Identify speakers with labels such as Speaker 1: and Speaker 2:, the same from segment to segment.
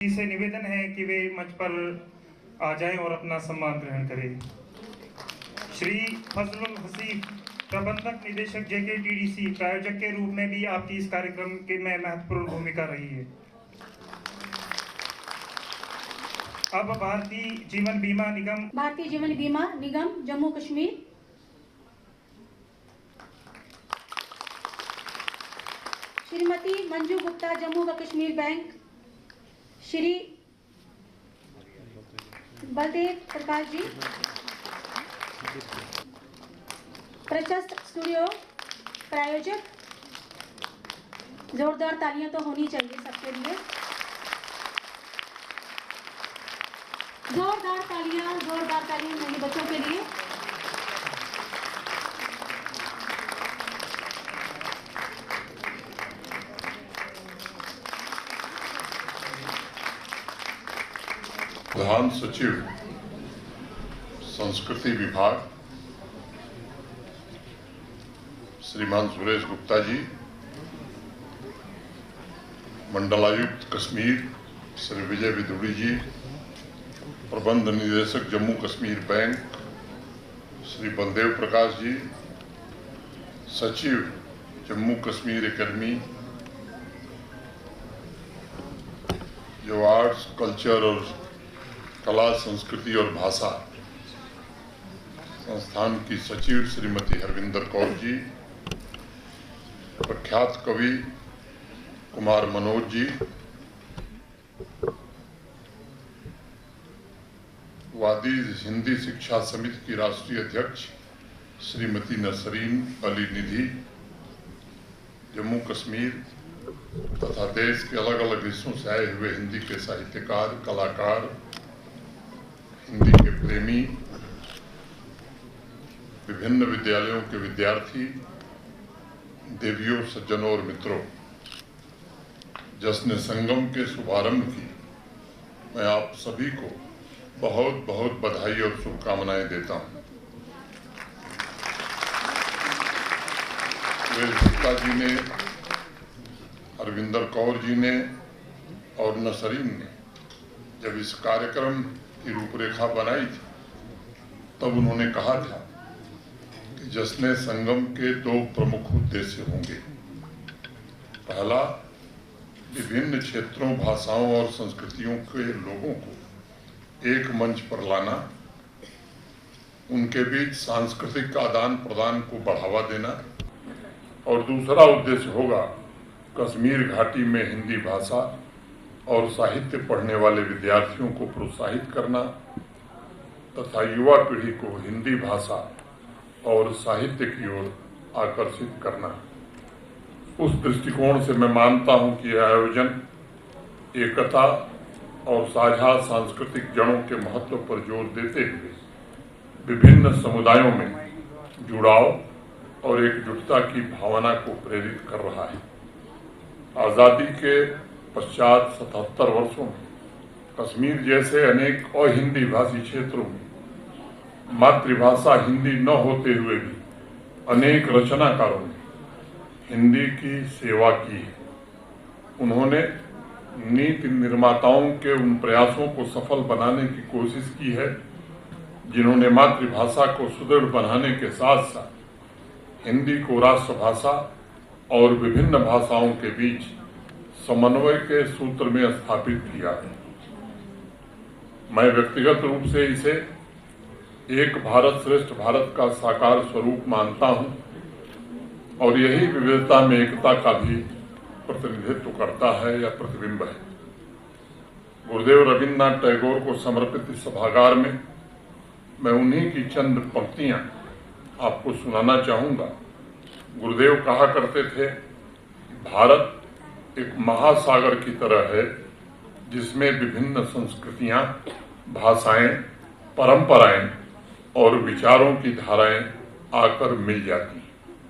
Speaker 1: से निवेदन है कि वे मंच पर आ जाएं और अपना सम्मान ग्रहण करें। श्री फजलुल हसीब, प्रबंधक निदेशक JKTDC, प्रायोजक के रूप में भी आपकी इस कार्यक्रम के में महत्वपूर्ण भूमिका रही है। अब भारतीय जीवन बीमा निगम
Speaker 2: जम्मू कश्मीर, श्रीमती मंजू गुप्ता, जम्मू व कश्मीर बैंक, श्री बलदेव प्रकाश जी, प्रशस्त स्टूडियो प्रायोजक, जोरदार तालियां तो होनी चाहिए सबके लिए। जोरदार तालियां मेरे बच्चों के लिए।
Speaker 3: प्रधान सचिव संस्कृति विभाग श्रीमान सुरेश गुप्ता जी, मंडलायुक्त कश्मीर श्री विजय विदुड़ी जी, प्रबंध निदेशक जम्मू कश्मीर बैंक श्री बलदेव प्रकाश जी, सचिव जम्मू कश्मीर एकेडमी, जो आर्ट्स कल्चर और कला संस्कृति और भाषा संस्थान की सचिव श्रीमती हरविंदर कौर जी, प्रख्यात कवि कुमार मनोज जी, वादी हिंदी शिक्षा समिति की राष्ट्रीय अध्यक्ष श्रीमती नसरीन अली निधि, जम्मू कश्मीर तथा देश के अलग अलग हिस्सों से आए हुए हिंदी के साहित्यकार, कलाकार, हिंदी के प्रेमी, विभिन्न विद्यालयों के विद्यार्थी, देवियों, सज्जनों और मित्रों, जश्न संगम के शुभारंभ की मैं आप सभी को बहुत बहुत बधाई और शुभकामनाएं देता हूं। सुरेश गुप्ता जी ने, हरविंदर कौर जी ने और नसरीन ने जब इस कार्यक्रम की रूपरेखा बनाई थी तब उन्होंने कहा था कि जश्न संगम के दो प्रमुख उद्देश्य होंगे। पहला, विभिन्न क्षेत्रों, भाषाओं और संस्कृतियों के लोगों को एक मंच पर लाना, उनके बीच सांस्कृतिक आदान प्रदान को बढ़ावा देना, और दूसरा उद्देश्य होगा कश्मीर घाटी में हिंदी भाषा और साहित्य पढ़ने वाले विद्यार्थियों को प्रोत्साहित करना तथा युवा पीढ़ी को हिंदी भाषा और साहित्य की ओर आकर्षित करना। उस दृष्टिकोण से मैं मानता हूं कि यह आयोजन एकता और साझा सांस्कृतिक जड़ों के महत्व पर जोर देते हुए विभिन्न समुदायों में जुड़ाव और एकजुटता की भावना को प्रेरित कर रहा है। आज़ादी के पश्चात 77 वर्षों में कश्मीर जैसे अनेक अहिंदी भाषी क्षेत्रों में मातृभाषा हिंदी न होते हुए भी अनेक रचनाकारों ने हिंदी की सेवा की है। उन्होंने नीति निर्माताओं के उन प्रयासों को सफल बनाने की कोशिश की है जिन्होंने मातृभाषा को सुदृढ़ बनाने के साथ साथ हिंदी को राष्ट्रभाषा और विभिन्न भाषाओं के बीच समन्वय के सूत्र में स्थापित किया है। मैं व्यक्तिगत रूप से इसे एक भारत श्रेष्ठ भारत का साकार स्वरूप मानता हूं और यही विविधता में एकता का भी प्रतिनिधित्व करता है या प्रतिबिंब है। गुरुदेव रविन्द्रनाथ टैगोर को समर्पित इस सभागार में मैं उन्हीं की चंद पंक्तियां आपको सुनाना चाहूंगा। गुरुदेव कहा करते थे, भारत एक महासागर की तरह है जिसमें विभिन्न संस्कृतियां, भाषाएं, परंपराएं और विचारों की धाराएं आकर मिल जाती।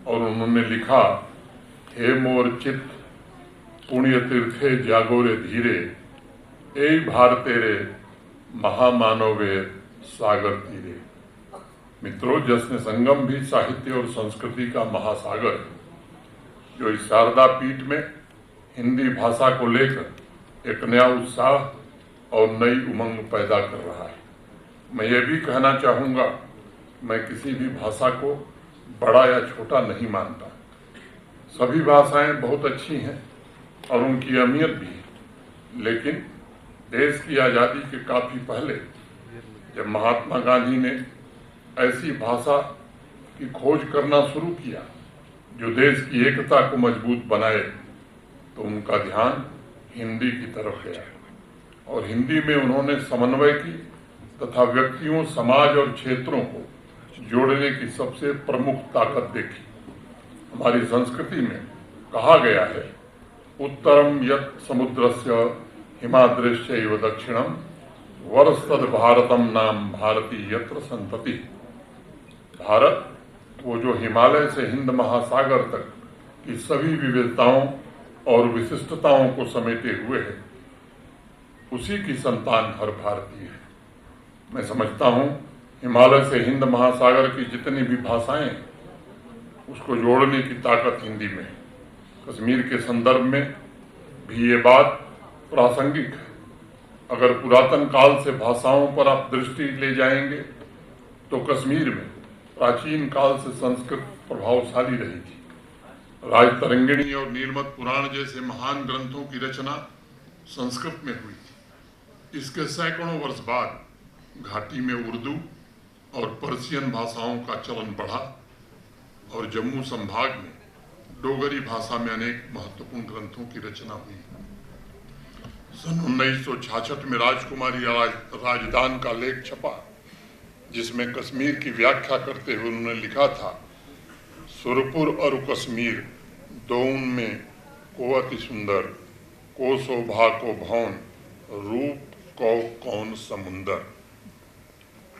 Speaker 3: और उन्होंने लिखा, हे मोर चित्त पुण्य तीर्थे जागोरे धीरे, ए भार तेरे महामानवे सागर तीरे। मित्रों, जश्न संगम भी साहित्य और संस्कृति का महासागर है जो इस शारदा पीठ में हिंदी भाषा को लेकर एक नया उत्साह और नई उमंग पैदा कर रहा है। मैं ये भी कहना चाहूँगा, मैं किसी भी भाषा को बड़ा या छोटा नहीं मानता। सभी भाषाएं बहुत अच्छी हैं और उनकी अहमियत भी है, लेकिन देश की आज़ादी के काफ़ी पहले जब महात्मा गांधी ने ऐसी भाषा की खोज करना शुरू किया जो देश की एकता को मजबूत बनाए, तो उनका ध्यान हिंदी की तरफ गया और हिंदी में उन्होंने समन्वय की तथा व्यक्तियों, समाज और क्षेत्रों को जोड़ने की सबसे प्रमुख ताकत देखी। हमारी संस्कृति में कहा गया है, उत्तरम यत् समुद्रस्य हिमाद्रिश्चैव दक्षिणम वर्षतद भारतम नाम भारती यत्र संतति। भारत वो जो हिमालय से हिंद महासागर तक की सभी विविधताओं और विशिष्टताओं को समेटे हुए है, उसी की संतान हर भारतीय है। मैं समझता हूँ हिमालय से हिंद महासागर की जितनी भी भाषाएं, उसको जोड़ने की ताकत हिंदी में है। कश्मीर के संदर्भ में भी ये बात प्रासंगिक है। अगर पुरातन काल से भाषाओं पर आप दृष्टि ले जाएंगे तो कश्मीर में प्राचीन काल से संस्कृत प्रभावशाली रही थी। राजतरंगिणी और नीलमत पुराण जैसे महान ग्रंथों की रचना संस्कृत में हुई थी। इसके सैकड़ों वर्ष बाद घाटी में उर्दू और पर्शियन भाषाओं का चलन बढ़ा और जम्मू संभाग में डोगरी भाषा में अनेक महत्वपूर्ण ग्रंथों की रचना हुई। सन 1966 में राजकुमारी राजदान का लेख छपा, जिसमें कश्मीर की व्याख्या करते हुए उन्होंने लिखा था, सुरपुर और कश्मीर दोउन में को अति सुंदर, को शोभा को भवन, रूप को कौन समुंदर।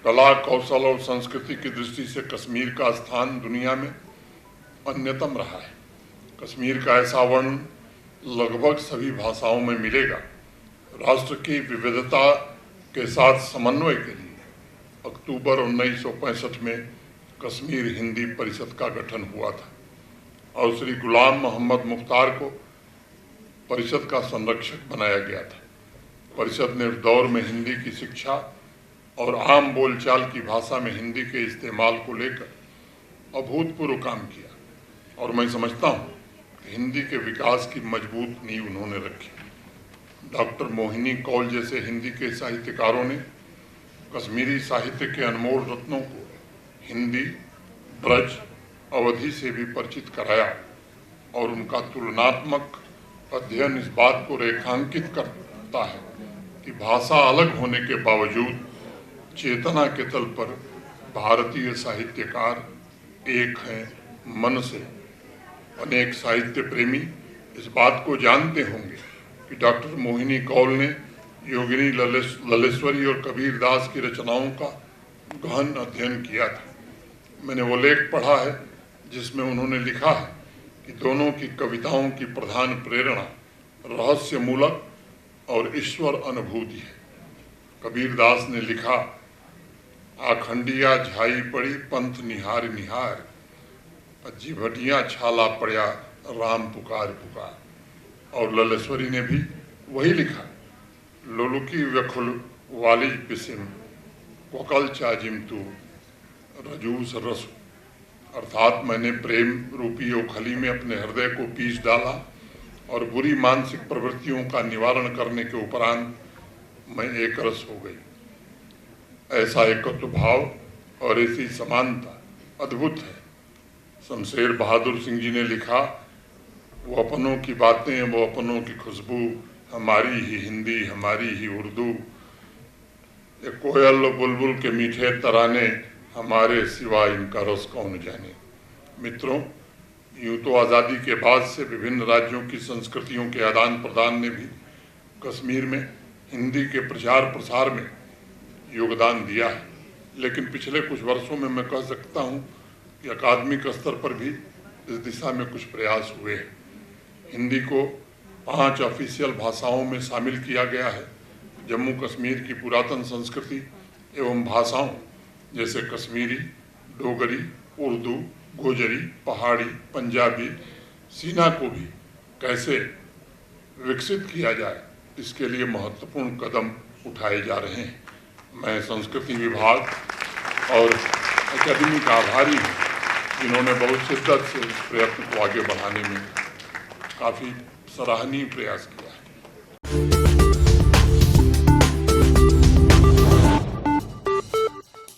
Speaker 3: कला, कौशल और संस्कृति की दृष्टि से कश्मीर का स्थान दुनिया में अन्यतम रहा है। कश्मीर का ऐसा वर्णन लगभग सभी भाषाओं में मिलेगा। राष्ट्र की विविधता के साथ समन्वय के लिए अक्टूबर 1965 में कश्मीर हिंदी परिषद का गठन हुआ था और श्री गुलाम मोहम्मद मुख्तार को परिषद का संरक्षक बनाया गया था। परिषद ने उस दौर में हिंदी की शिक्षा और आम बोलचाल की भाषा में हिंदी के इस्तेमाल को लेकर अभूतपूर्व काम किया और मैं समझता हूँ कि हिंदी के विकास की मजबूत नींव उन्होंने रखी। डॉक्टर मोहिनी कौल जैसे हिंदी के साहित्यकारों ने कश्मीरी साहित्य के अनमोल रत्नों को हिंदी, ब्रज, अवधी से भी परिचित कराया और उनका तुलनात्मक अध्ययन इस बात को रेखांकित करता है कि भाषा अलग होने के बावजूद चेतना के तल पर भारतीय साहित्यकार एक हैं मन से। अनेक साहित्य प्रेमी इस बात को जानते होंगे कि डॉक्टर मोहिनी कौल ने योगिनी ललेश्वरी और कबीर दास की रचनाओं का गहन अध्ययन किया था। मैंने वो लेख पढ़ा है जिसमें उन्होंने लिखा है कि दोनों की कविताओं की प्रधान प्रेरणा रहस्यमूलक और ईश्वर अनुभूति है। कबीर दास ने लिखा, आखंडिया झाई पड़ी पंथ निहार निहार, जीभटिया छाला पड़या राम पुकार पुकार। और ललेश्वरी ने भी वही लिखा, लोलुकी व्यखुल वालिज पिसिम कोकल चाजिम तू रजूस रसु। अर्थात मैंने प्रेम रूपी ओखली में अपने हृदय को पीस डाला और बुरी मानसिक प्रवृत्तियों का निवारण करने के उपरांत मैं एक रस हो गई। ऐसा एकत्व भाव और ऐसी समानता अद्भुत है। शमशेर बहादुर सिंह जी ने लिखा, वो अपनों की बातें, वो अपनों की खुशबू, हमारी ही हिंदी, हमारी ही उर्दू। ये कोयल बुलबुल के मीठे तराने, हमारे सिवा इनका रस कौन जाने। मित्रों, यूँ तो आज़ादी के बाद से विभिन्न राज्यों की संस्कृतियों के आदान प्रदान ने भी कश्मीर में हिंदी के प्रचार प्रसार में योगदान दिया है, लेकिन पिछले कुछ वर्षों में मैं कह सकता हूँ कि अकादमिक स्तर पर भी इस दिशा में कुछ प्रयास हुए हैं। हिंदी को 5 ऑफिशियल भाषाओं में शामिल किया गया है। जम्मू कश्मीर की पुरातन संस्कृति एवं भाषाओं जैसे कश्मीरी, डोगरी, उर्दू, गोजरी, पहाड़ी, पंजाबी, सीना को भी कैसे विकसित किया जाए, इसके लिए महत्वपूर्ण कदम उठाए जा रहे हैं। मैं संस्कृति विभाग और अकादमी का आभारी हूँ, जिन्होंने बहुत शिद्दत से इस प्रयत्न को आगे बढ़ाने में काफ़ी सराहनीय प्रयास किया।